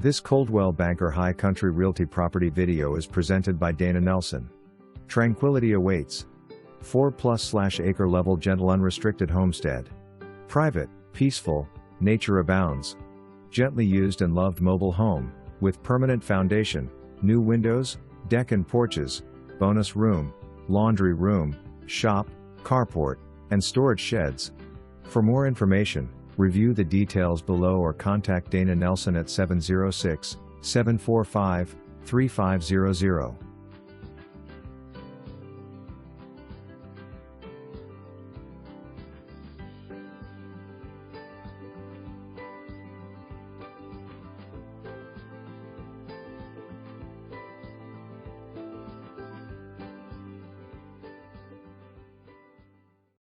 This Coldwell Banker High Country Realty property video is presented by Dananelson. Tranquility awaits. 4+ / acre level gentle unrestricted homestead. Private, peaceful, nature abounds. Gently used and loved mobile home, with permanent foundation, new windows, deck and porches, bonus room, laundry room, shop, carport, and storage sheds. For more information, review the details below or contact Dana Nelson at 706-745-3500.